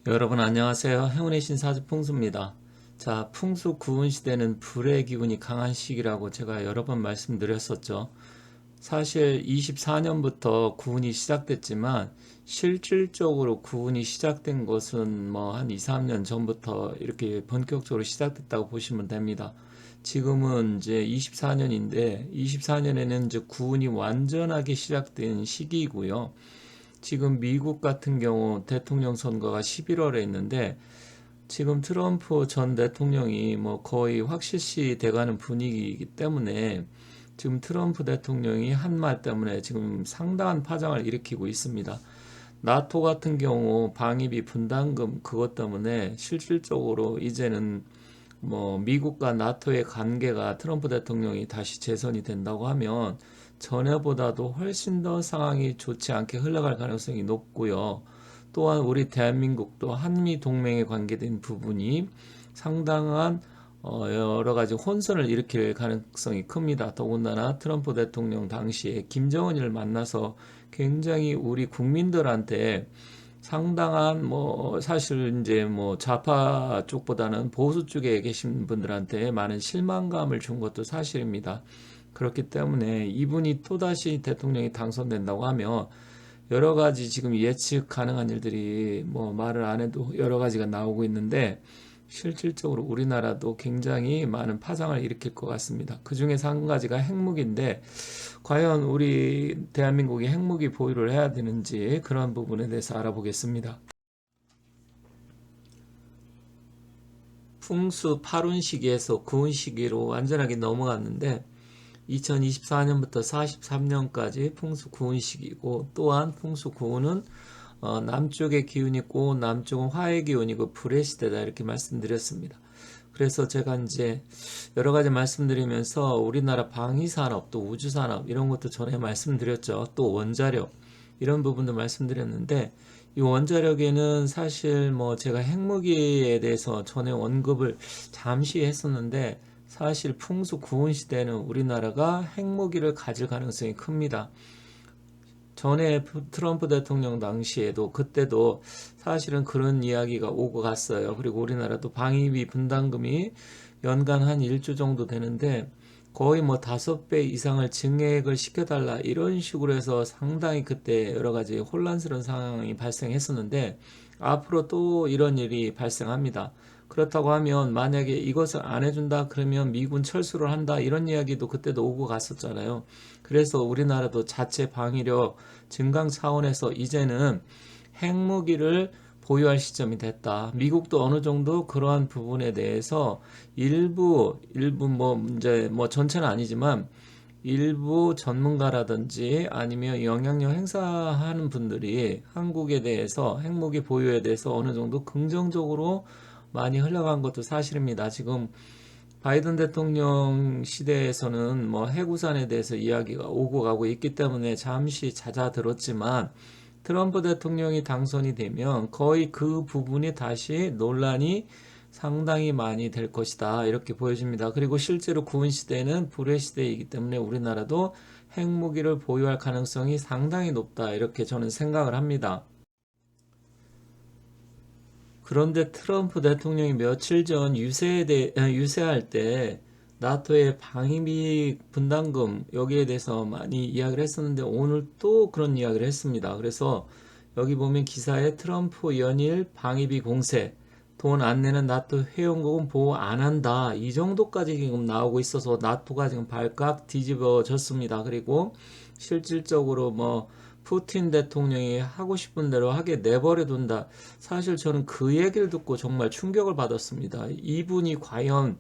여러분 안녕하세요. 행운의 신사주 풍수입니다. 자, 풍수 구운 시대는 불의 기운이 강한 시기라고 제가 여러 번 말씀드렸었죠. 사실 24년부터 구운이 시작됐지만 실질적으로 구운이 시작된 것은 뭐 한 2, 3년 전부터 이렇게 본격적으로 시작됐다고 보시면 됩니다. 지금은 이제 24년인데 24년에는 이제 구운이 완전하게 시작된 시기이고요. 지금 미국 같은 경우 대통령 선거가 11월에 있는데 지금 트럼프 전 대통령이 뭐 거의 확실시 돼가는 분위기이기 때문에 지금 트럼프 대통령이 한 말 때문에 지금 상당한 파장을 일으키고 있습니다. 나토 같은 경우 방위비 분담금 그것 때문에 실질적으로 이제는 뭐 미국과 나토의 관계가 트럼프 대통령이 다시 재선이 된다고 하면 전에보다도 훨씬 더 상황이 좋지 않게 흘러갈 가능성이 높고요. 또한 우리 대한민국도 한미 동맹에 관계된 부분이 상당한 여러 가지 혼선을 일으킬 가능성이 큽니다. 더군다나 트럼프 대통령 당시에 김정은을 만나서 굉장히 우리 국민들한테 상당한 뭐 사실 이제 뭐 좌파 쪽보다는 보수 쪽에 계신 분들한테 많은 실망감을 준 것도 사실입니다. 그렇기 때문에 이분이 또다시 대통령이 당선된다고 하면 여러 가지 지금 예측 가능한 일들이 뭐 말을 안 해도 여러 가지가 나오고 있는데 실질적으로 우리나라도 굉장히 많은 파장을 일으킬 것 같습니다. 그 중에서 한 가지가 핵무기인데 과연 우리 대한민국이 핵무기 보유를 해야 되는지 그런 부분에 대해서 알아보겠습니다. 풍수 8운 시기에서 9운 시기로 완전하게 넘어갔는데 2024년부터 43년까지 풍수 9운 시기고 또한 풍수 9운은 남쪽의 기운이 있고 남쪽은 화의 기운이고 불의 시대다 이렇게 말씀드렸습니다. 그래서 제가 이제 여러 가지 말씀드리면서 우리나라 방위산업 또 우주산업 이런 것도 전에 말씀드렸죠. 또 원자력 이런 부분도 말씀드렸는데 이 원자력에는 사실 뭐 제가 핵무기에 대해서 전에 언급을 잠시 했었는데 사실 풍수 구운 시대는 우리나라가 핵무기를 가질 가능성이 큽니다. 전에 트럼프 대통령 당시에도 그때도 사실은 그런 이야기가 오고 갔어요. 그리고 우리나라도 방위비 분담금이 연간 한 1조 정도 되는데 거의 뭐 5배 이상을 증액을 시켜달라 이런 식으로 해서 상당히 그때 여러 가지 혼란스러운 상황이 발생했었는데 앞으로 또 이런 일이 발생합니다. 그렇다고 하면 만약에 이것을 안 해준다 그러면 미군 철수를 한다 이런 이야기도 그때도 오고 갔었잖아요. 그래서 우리나라도 자체 방위력 증강 차원에서 이제는 핵무기를 보유할 시점이 됐다. 미국도 어느 정도 그러한 부분에 대해서 일부 뭐 이제 뭐 전체는 아니지만 일부 전문가라든지 아니면 영향력 행사하는 분들이 한국에 대해서 핵무기 보유에 대해서 어느 정도 긍정적으로 많이 흘러간 것도 사실입니다. 지금 바이든 대통령 시대에서는 뭐 해구산에 대해서 이야기가 오고 가고 있기 때문에 잠시 잦아들었지만 트럼프 대통령이 당선이 되면 거의 그 부분이 다시 논란이 상당히 많이 될 것이다. 이렇게 보여집니다. 그리고 실제로 구은 시대는 불의 시대이기 때문에 우리나라도 핵무기를 보유할 가능성이 상당히 높다. 이렇게 저는 생각을 합니다. 그런데 트럼프 대통령이 며칠 전 유세할 때 나토의 방위비 분담금 여기에 대해서 많이 이야기를 했었는데 오늘 또 그런 이야기를 했습니다. 그래서 여기 보면 기사에 트럼프 연일 방위비 공세 돈 안 내는 나토 회원국은 보호 안 한다. 이 정도까지 지금 나오고 있어서 나토가 지금 발칵 뒤집어졌습니다. 그리고 실질적으로 뭐 푸틴 대통령이 하고 싶은 대로 하게 내버려 둔다. 사실 저는 그 얘기를 듣고 정말 충격을 받았습니다. 이분이 과연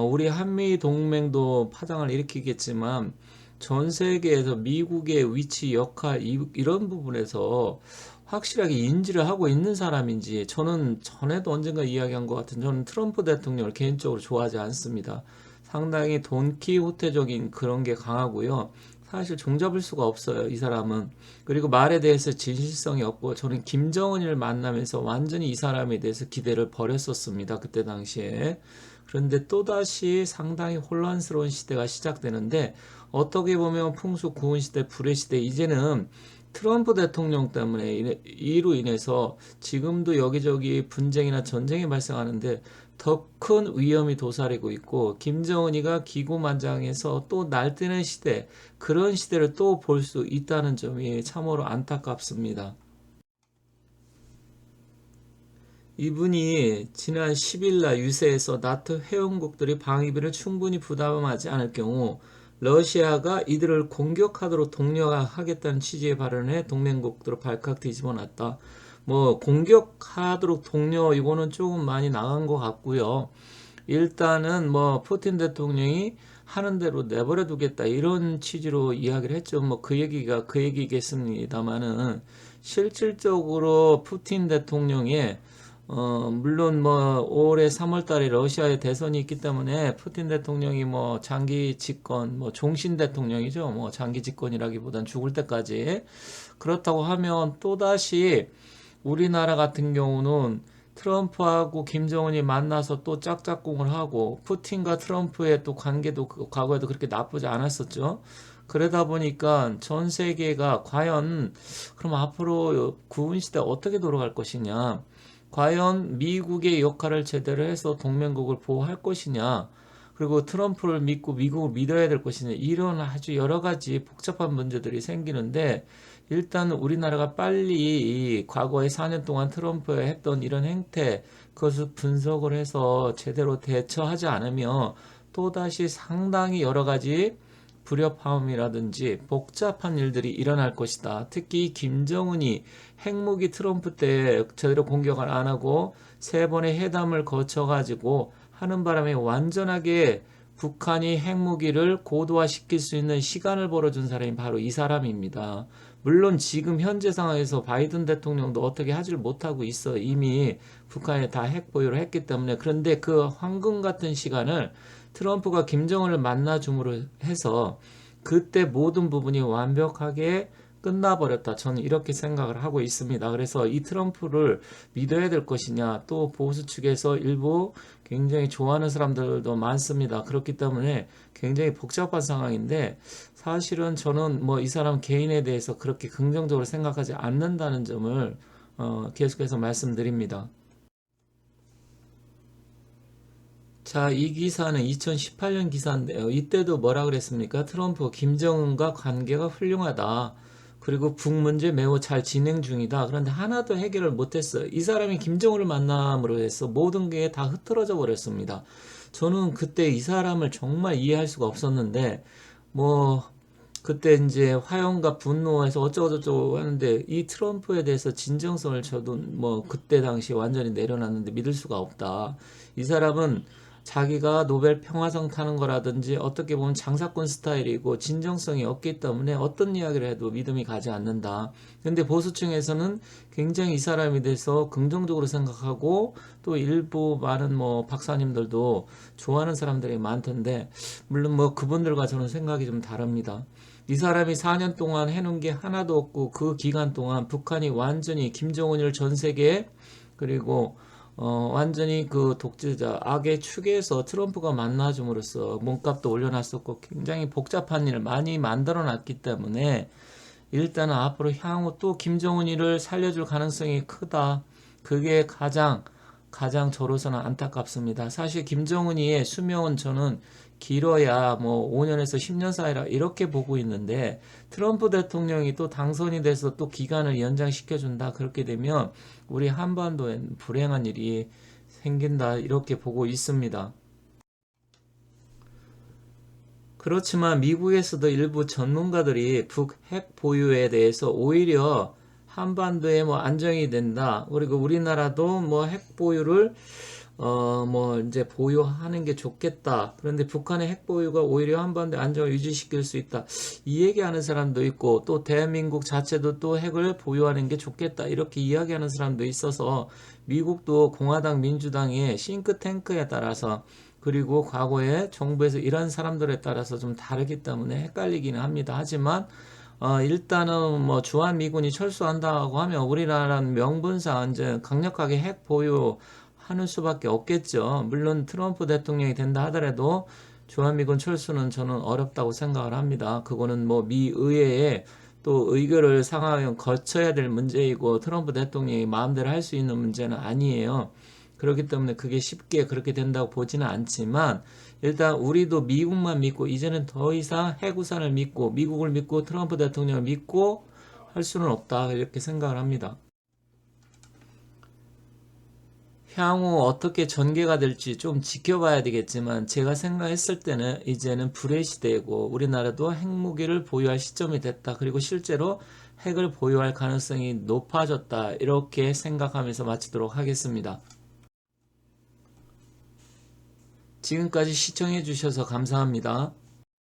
우리 한미 동맹도 파장을 일으키겠지만 전 세계에서 미국의 위치, 역할 이런 부분에서 확실하게 인지를 하고 있는 사람인지 저는 전에도 언젠가 이야기한 것 같은 저는 트럼프 대통령을 개인적으로 좋아하지 않습니다. 상당히 돈키호테적인 그런 게 강하고요. 사실 종잡을 수가 없어요, 이 사람은. 그리고 말에 대해서 진실성이 없고 저는 김정은을 만나면서 완전히 이 사람에 대해서 기대를 버렸었습니다. 그때 당시에. 그런데 또다시 상당히 혼란스러운 시대가 시작되는데 어떻게 보면 풍수 구은 시대, 불의 시대 이제는 트럼프 대통령 때문에 이로 인해서 지금도 여기저기 분쟁이나 전쟁이 발생하는데 더 큰 위험이 도사리고 있고, 김정은이가 기고만장해서 또 날뛰는 시대, 그런 시대를 또 볼 수 있다는 점이 참으로 안타깝습니다. 이분이 지난 10일 날 유세에서 나토 회원국들이 방위비를 충분히 부담하지 않을 경우 러시아가 이들을 공격하도록 독려하겠다는 취지의 발언에 동맹국들을 발칵 뒤집어 놨다. 뭐 공격하도록 독려, 이거는 조금 많이 나간 것 같고요. 일단은 뭐 푸틴 대통령이 하는 대로 내버려 두겠다, 이런 취지로 이야기를 했죠. 뭐 그 얘기가 그 얘기겠습니다만은, 실질적으로 푸틴 대통령의 물론 뭐 올해 3월 달에 러시아의 대선이 있기 때문에 푸틴 대통령이 뭐 장기 집권, 뭐 종신 대통령이죠. 뭐 장기 집권이라기보단 죽을 때까지. 그렇다고 하면 또다시 우리나라 같은 경우는 트럼프하고 김정은이 만나서 또 짝짝꿍을 하고, 푸틴과 트럼프의 또 관계도 과거에도 그렇게 나쁘지 않았었죠. 그러다 보니까 전 세계가 과연 그럼 앞으로 구은 시대 어떻게 돌아갈 것이냐, 과연 미국의 역할을 제대로 해서 동맹국을 보호할 것이냐, 그리고 트럼프를 믿고 미국을 믿어야 될 것이냐, 이런 아주 여러 가지 복잡한 문제들이 생기는데, 일단 우리나라가 빨리 이 과거에 4년 동안 트럼프가 했던 이런 행태, 그것을 분석을 해서 제대로 대처하지 않으면 또다시 상당히 여러 가지 불협화음이라든지 복잡한 일들이 일어날 것이다. 특히 김정은이 핵무기 트럼프 때 제대로 공격을 안 하고 3번의 회담을 거쳐가지고 하는 바람에 완전하게 북한이 핵무기를 고도화시킬 수 있는 시간을 벌어준 사람이 바로 이 사람입니다. 물론 지금 현재 상황에서 바이든 대통령도 어떻게 하지를 못하고 있어. 이미 북한에 다 핵 보유를 했기 때문에. 그런데 그 황금 같은 시간을 트럼프가 김정은을 만나줌으로 해서 그때 모든 부분이 완벽하게 끝나버렸다. 저는 이렇게 생각을 하고 있습니다. 그래서 이 트럼프를 믿어야 될 것이냐, 또 보수 측에서 일부 굉장히 좋아하는 사람들도 많습니다. 그렇기 때문에 굉장히 복잡한 상황인데, 사실은 저는 뭐 이 사람 개인에 대해서 그렇게 긍정적으로 생각하지 않는다는 점을 계속해서 말씀드립니다. 자, 이 기사는 2018년 기사인데요. 이때도 뭐라 그랬습니까? 트럼프, 김정은과 관계가 훌륭하다. 그리고 북 문제 매우 잘 진행 중이다. 그런데 하나도 해결을 못했어요. 이 사람이 김정은을 만남으로 해서 모든 게 다 흐트러져 버렸습니다. 저는 그때 이 사람을 정말 이해할 수가 없었는데, 뭐 그때 이제 화염과 분노해서 어쩌고저쩌고 하는데, 이 트럼프에 대해서 진정성을 저도 뭐 그때 당시 완전히 내려놨는데 믿을 수가 없다. 이 사람은 자기가 노벨 평화상 타는 거라든지 어떻게 보면 장사꾼 스타일이고 진정성이 없기 때문에 어떤 이야기를 해도 믿음이 가지 않는다. 근데 보수층에서는 굉장히 이 사람에 대해서 긍정적으로 생각하고, 또 일부 많은 뭐 박사님들도 좋아하는 사람들이 많던데, 물론 뭐 그분들과 저는 생각이 좀 다릅니다. 이 사람이 4년 동안 해놓은 게 하나도 없고, 그 기간 동안 북한이 완전히 김정은을 전 세계에, 그리고 완전히 그 독재자 악의 축에서 트럼프가 만나줌으로써 몸값도 올려놨었고 굉장히 복잡한 일을 많이 만들어 놨기 때문에, 일단은 앞으로 향후 또 김정은이를 살려줄 가능성이 크다. 그게 가장 저로서는 안타깝습니다. 사실 김정은이의 수명은 저는 길어야 뭐 5년에서 10년 사이라 이렇게 보고 있는데, 트럼프 대통령이 또 당선이 돼서 또 기간을 연장시켜준다. 그렇게 되면 우리 한반도엔 불행한 일이 생긴다, 이렇게 보고 있습니다. 그렇지만 미국에서도 일부 전문가들이 북 핵 보유에 대해서 오히려 한반도에 뭐 안정이 된다, 그리고 우리나라도 뭐 핵 보유를 뭐 이제 보유하는 게 좋겠다. 그런데 북한의 핵 보유가 오히려 한반도에 안정을 유지시킬 수 있다, 이 얘기하는 사람도 있고, 또 대한민국 자체도 또 핵을 보유하는 게 좋겠다, 이렇게 이야기하는 사람도 있어서, 미국도 공화당 민주당의 싱크탱크에 따라서, 그리고 과거에 정부에서 일한 사람들에 따라서 좀 다르기 때문에 헷갈리기는 합니다. 하지만 일단은 뭐 주한 미군이 철수한다고 하면 우리나라는 명분상 이제 강력하게 핵 보유하는 수밖에 없겠죠. 물론 트럼프 대통령이 된다 하더라도 주한 미군 철수는 저는 어렵다고 생각을 합니다. 그거는 뭐 미 의회에 또 의결을 상하면 거쳐야 될 문제이고 트럼프 대통령이 마음대로 할 수 있는 문제는 아니에요. 그렇기 때문에 그게 쉽게 그렇게 된다고 보지는 않지만 일단 우리도 미국만 믿고 이제는 더 이상 해구산을 믿고 미국을 믿고 트럼프 대통령을 믿고 할 수는 없다 이렇게 생각을 합니다. 향후 어떻게 전개가 될지 좀 지켜봐야 되겠지만 제가 생각했을 때는 이제는 불의 시대고 우리나라도 핵무기를 보유할 시점이 됐다. 그리고 실제로 핵을 보유할 가능성이 높아졌다. 이렇게 생각하면서 마치도록 하겠습니다. 지금까지 시청해 주셔서 감사합니다.